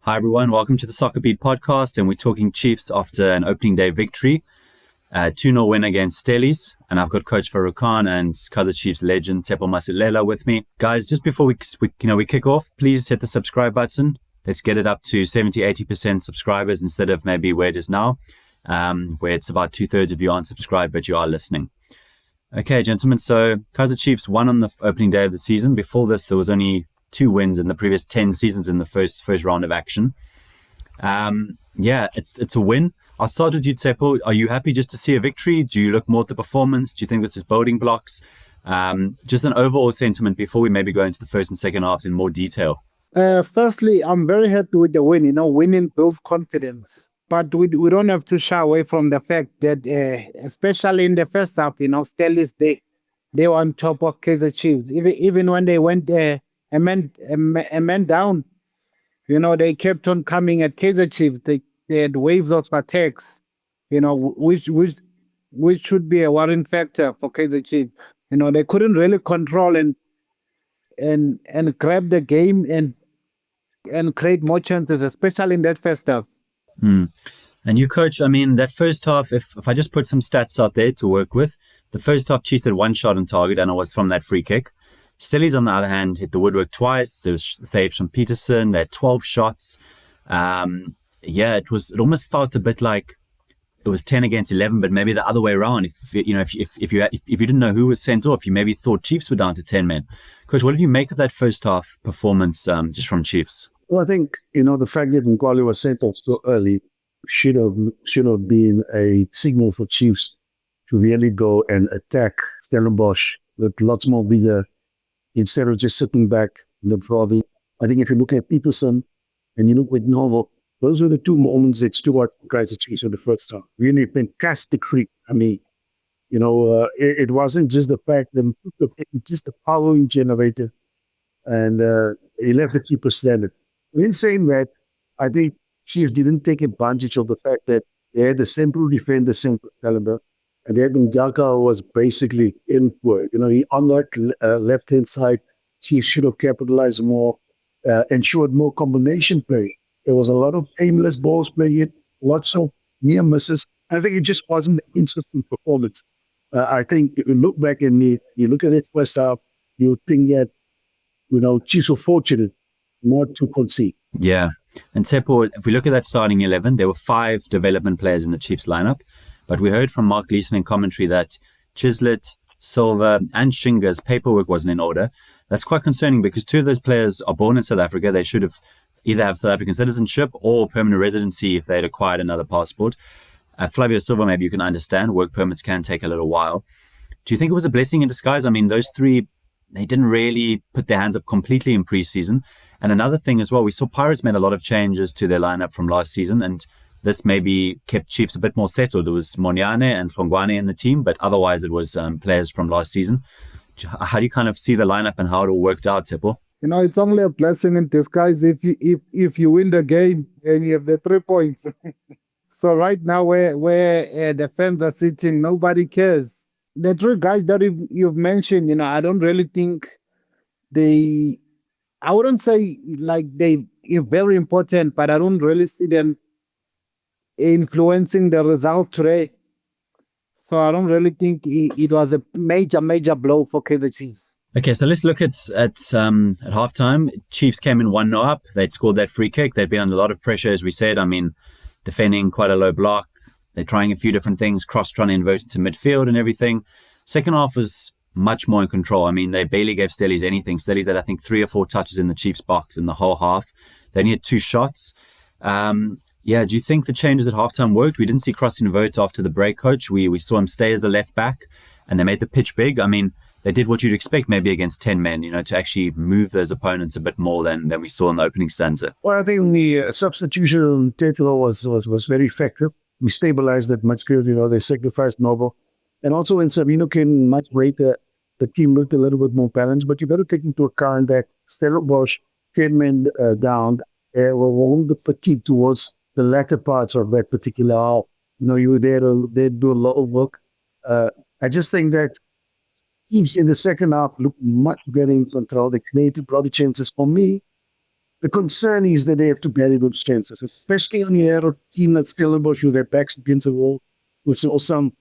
Hi everyone, welcome to the SoccerBeat podcast, and we're talking Chiefs after an opening day victory, 2-0 win against Stellies, and I've got Coach Farouk Khan and Kaizer Chiefs legend Tsepo Masilela with me. Guys, just before we kick off, please hit the subscribe button. Let's get it up to 70-80% subscribers instead of maybe where it is now, where it's about 2/3 of you aren't subscribed but you are listening. Okay, gentlemen, so Kaizer Chiefs won on the opening day of the season. Before this, there was only 2 wins in the previous 10 seasons in the first round of action. It's a win. I'll start with you, Tsepo. Are you happy just to see a victory? Do you look more at the performance? Do you think this is building blocks? Just an overall sentiment before we maybe go into the first and second halves in more detail. Firstly, I'm very happy with the win. Winning builds confidence. But we don't have to shy away from the fact that, especially in the first half, Stellies, they were on top of Kaizer Chiefs. Even when they went a man down, they kept on coming at Kaizer Chiefs. They had waves of attacks, which should be a worrying factor for Kaizer Chiefs. They couldn't really control and grab the game and create more chances, especially in that first half. And you, Coach, that first half, if I just put some stats out there to work with, the first half Chiefs had 1 shot on target, and it was from that free kick. Stellies, on the other hand, hit the woodwork twice. There was saves from Peterson. They had 12 shots. It almost felt a bit like it was 10 against 11, but maybe the other way around. If you didn't know who was sent off, you maybe thought Chiefs were down to 10 men. Coach, what did you make of that first half performance just from Chiefs? Well, I think, the fact that Ngcobo was sent off so early should have been a signal for Chiefs to really go and attack Stellenbosch with lots more vigor instead of just sitting back in the probably. I think if you look at Peterson and you look at Ngcobo, those were the 2 moments that stood out for Kaizer Chiefs in the first half. Really fantastic free. It wasn't just the fact that just the power generated, and he left the keeper standing. In saying that, I think Chiefs didn't take advantage of the fact that they had the central defender, central caliber, and then Ngcobo was basically in work. He unlocked left-hand side. Chiefs should have capitalized more, ensured more combination play. There was a lot of aimless balls playing, lots of near misses. I think it just wasn't an instant performance. I think if you look back and you look at it first half, you think that, Chiefs were fortunate not to concede. Yeah. And Tsepo, if we look at that starting 11, there were 5 development players in the Chiefs lineup. But we heard from Mark Gleeson in commentary that Chislett, Silva, and Shinga's paperwork wasn't in order. That's quite concerning because 2 of those players are born in South Africa. They should have either have South African citizenship or permanent residency if they had acquired another passport. Flavio Silva, maybe you can understand. Work permits can take a little while. Do you think it was a blessing in disguise? Those 3, they didn't really put their hands up completely in preseason. And another thing as well, we saw Pirates made a lot of changes to their lineup from last season, and this maybe kept Chiefs a bit more settled. There was Monyane and Hlongwane in the team, but otherwise it was players from last season. How do you kind of see the lineup and how it all worked out, Tsepo? It's only a blessing in disguise if you win the game and you have the 3 points. So right now where the fans are sitting, nobody cares. The 3 guys that you've mentioned, I don't really think I wouldn't say like they are very important, but I don't really see them influencing the result today. So I don't really think it was a major blow for Kaizer Chiefs. Okay, so let's look at halftime. Chiefs came in 1-0 up. They'd scored that free kick. They'd been under a lot of pressure, as we said. Defending quite a low block. They're trying a few different things, trying to invert into midfield and everything. Second half was much more in control. They barely gave Stellies anything. Stellies had, I think, 3 or 4 touches in the Chiefs box in the whole half. They only had 2 shots. Do you think the changes at halftime worked? We didn't see Cross invert after the break, Coach. We saw him stay as a left back, and they made the pitch big. They did what you'd expect maybe against 10 men, to actually move those opponents a bit more than we saw in the opening stanza. Well, I think the substitution on Tetelo was very effective. We stabilized that much good. They sacrificed Ngcobo. And also when Sabino came much later, the team looked a little bit more balanced. But you better take into account that Stellenbosch, 10 men down, were all the fatigue towards the latter parts of that particular half. You were there to do a lot of work. I just think that Chiefs in the second half looked much better in control. They created probably chances. For me, The concern is that they have to bury those chances, especially on the air team like Stellenbosch with their backs against the wall, with some,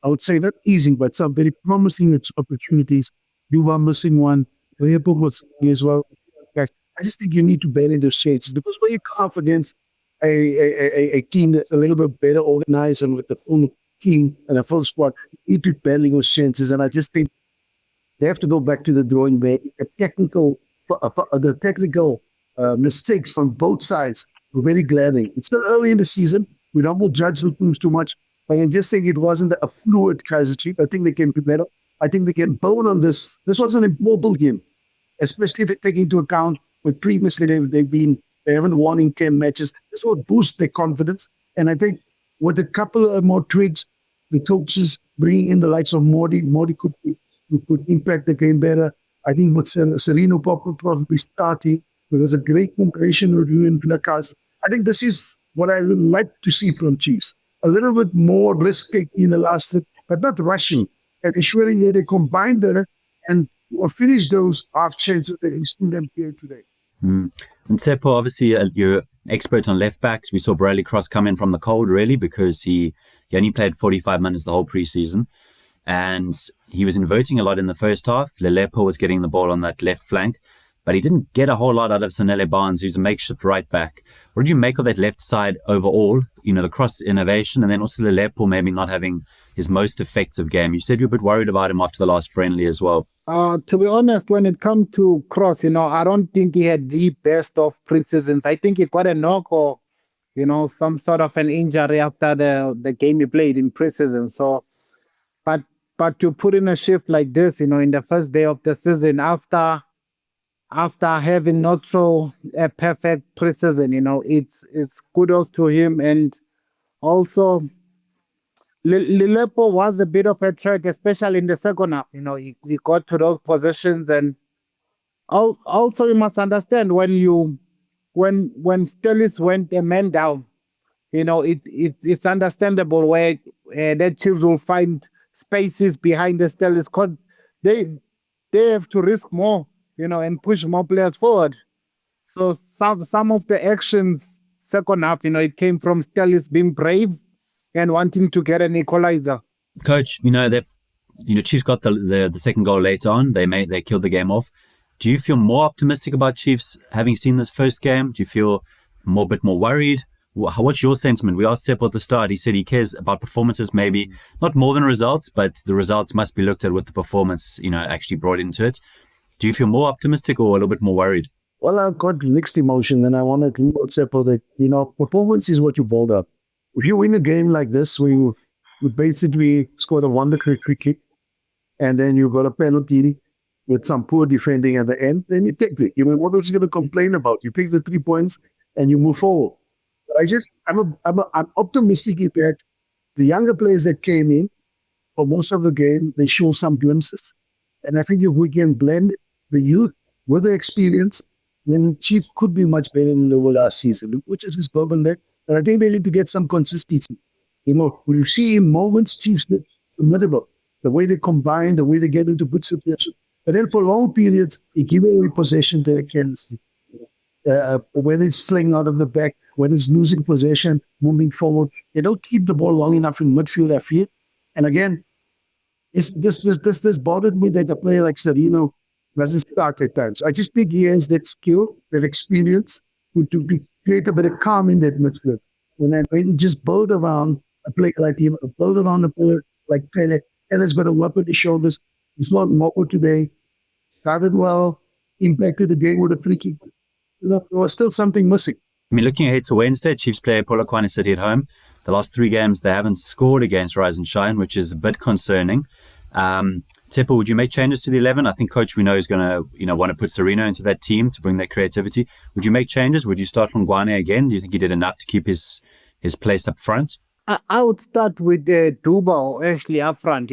I would say not easy, but some very promising opportunities. You are missing one. Lilepo was as well. Guys, I just think you need to bury those chances because when you come up against a team that's a little bit better organized and with the full team and a full squad, you need to bury those chances. And I just think they have to go back to the drawing board. The technical mistakes on both sides were very glaring. It's still early in the season. We don't want to judge the teams too much. But I'm just saying it wasn't a fluid Kaizer Chiefs. I think they can be better. I think they can build on this. This was an important game, especially if you take into account with previously they haven't won in 10 matches. This will boost their confidence. And I think with a couple of more tweaks, the coaches bringing in the likes of Morty could impact the game better. I think with Serino probably starting, there was a great comparison review in Pinacas. I think this is what I would like to see from Chiefs. A little bit more risk taking in the last, but not rushing, and ensuring that they combine better and or finish those half chances that we've seen them here today. And Tsepo, obviously, you're expert on left backs. We saw Bradley Cross come in from the cold, really, because he only played 45 minutes the whole preseason. And he was inverting a lot in the first half. Lilepo was getting the ball on that left flank, but he didn't get a whole lot out of Sanele Barnes, who's a makeshift right back. What did you make of that left side overall? You know, the cross innovation, and then also Lilepo maybe not having his most effective game. You said you're a bit worried about him after the last friendly as well. To be honest, when it comes to Cross, I don't think he had the best of preseasons. I think he got a knock or, some sort of an injury after the game he played in preseason. So, but to put in a shift like this, in the first day of the season after having not so a perfect preseason, it's kudos to him. And also, Lilepo was a bit of a threat, especially in the second half. He got to those positions, and also you must understand when Stellis went a man down, it's understandable where the Chiefs will find spaces behind the Stellis because they have to risk more, and push more players forward. So some of the actions second half, it came from Stellis being brave and wanting to get an equalizer. Coach, Chiefs got the second goal later on. They killed the game off. Do you feel more optimistic about Chiefs having seen this first game? Do you feel a bit more worried? What's your sentiment? We asked Tsepo at the start. He said he cares about performances, maybe not more than results, but the results must be looked at with the performance, actually brought into it. Do you feel more optimistic or a little bit more worried? Well, I've got mixed emotion, and I want to agree with Tsepo that, performance is what you build up. If you win a game like this, where you basically scored a wonderful free kick, and then you got a penalty with some poor defending at the end, then you take it. What else are you going to complain about? You pick the 3 points and you move forward. But I'm optimistic that the younger players that came in for most of the game, they show some glimpses. And I think if we can blend the youth with the experience, then Chiefs could be much better than they were last season, which is this bourbon there. And I think they need to get some consistency. When you see in moments, Chiefs did formidable. The way they combine, the way they get into good situation. But then for long periods, they give away possession to the Kansas. Whether it's fling out of the back, whether it's losing possession, moving forward, they don't keep the ball long enough in midfield, I feel. And again, this bothered me that a player like Serino doesn't start at times. I just think he has that skill, that experience to create a bit of calm in that midfield. When you just build around a player like him, build around a player like Pele, and has got a weapon on his shoulders. It's not Ngcobo today. Started well, impacted the game with a free kick. There was still something missing. Looking ahead to Wednesday, Chiefs play Polokwane City at home. The last 3 games, they haven't scored against Rise and Shine, which is a bit concerning. Tsepo, would you make changes to the 11? I think Coach we know is going to want to put Serino into that team to bring that creativity. Would you make changes? Would you start from Ngwane again? Do you think he did enough to keep his place up front? I would start with Duba actually up front,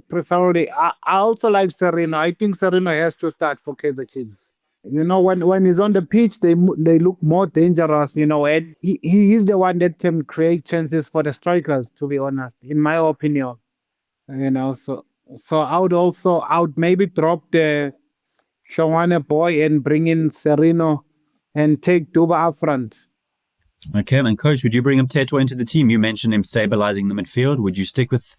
preferably. I also like Serino. I think Serino has to start for Kaizer Chiefs. When he's on the pitch, they look more dangerous, and he's the one that can create chances for the strikers, to be honest, in my opinion. So I would maybe drop the Shawana boy and bring in Serino and take Duba up front. Okay, and coach, would you bring him Tsepo into the team? You mentioned him stabilizing the midfield. Would you stick with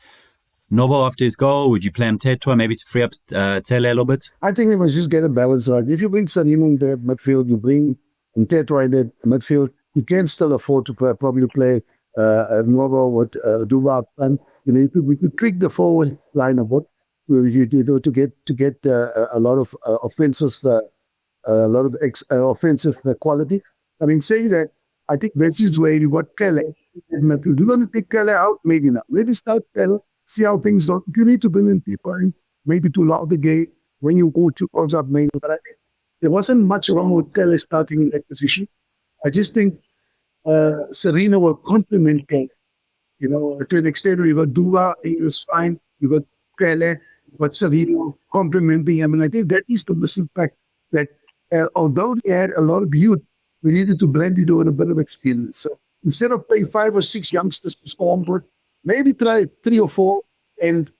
Ngcobo after his goal? Would you play him Tsepo maybe to free up Tele a little bit? I think we must just get a balance right. If you bring Sarino in the midfield, you bring Tsepo in the midfield, you can still afford to probably play Ngcobo with Duba, and we could tweak the forward line a bit, to get a lot of offensive, offensive quality. I mean, saying that, I think this is where you got Kele. You're going to take Kele out, maybe not. Maybe start Kele, see how things go. You need to bring in people, maybe to allow the game when you go to calls up main. But I think there wasn't much wrong with Kele starting in that position. I just think Serena will complement Kele. To an extent where you got Duba, he was fine. You got Kele, but Serena complementing him. And I think that is the missing fact that although they had a lot of youth, we needed to blend it with a bit of experience. So instead of playing 5 or 6 youngsters to score on board, maybe try 3 or 4 and,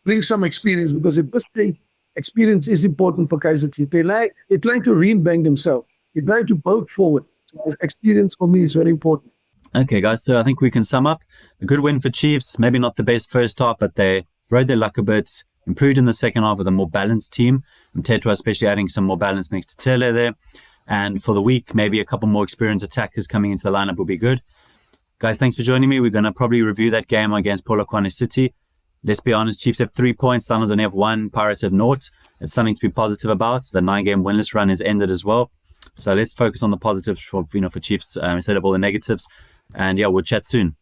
bring some experience, because at this stage, experience is important for Kaizer Chiefs. They're trying to reinvent themselves. They're trying to build forward. So experience for me is very important. Okay, guys, so I think we can sum up. A good win for Chiefs. Maybe not the best first half, but they rode their luck a bit, improved in the second half with a more balanced team. And Tsepo especially adding some more balance next to Tele there. And for the week, maybe a couple more experienced attackers coming into the lineup will be good. Guys, thanks for joining me. We're going to probably review that game against Polokwane City. Let's be honest, Chiefs have 3 points. Lions only have 1. Pirates have 0. It's something to be positive about. The 9-game winless run is ended as well. So let's focus on the positives for Chiefs instead of all the negatives. And yeah, we'll chat soon.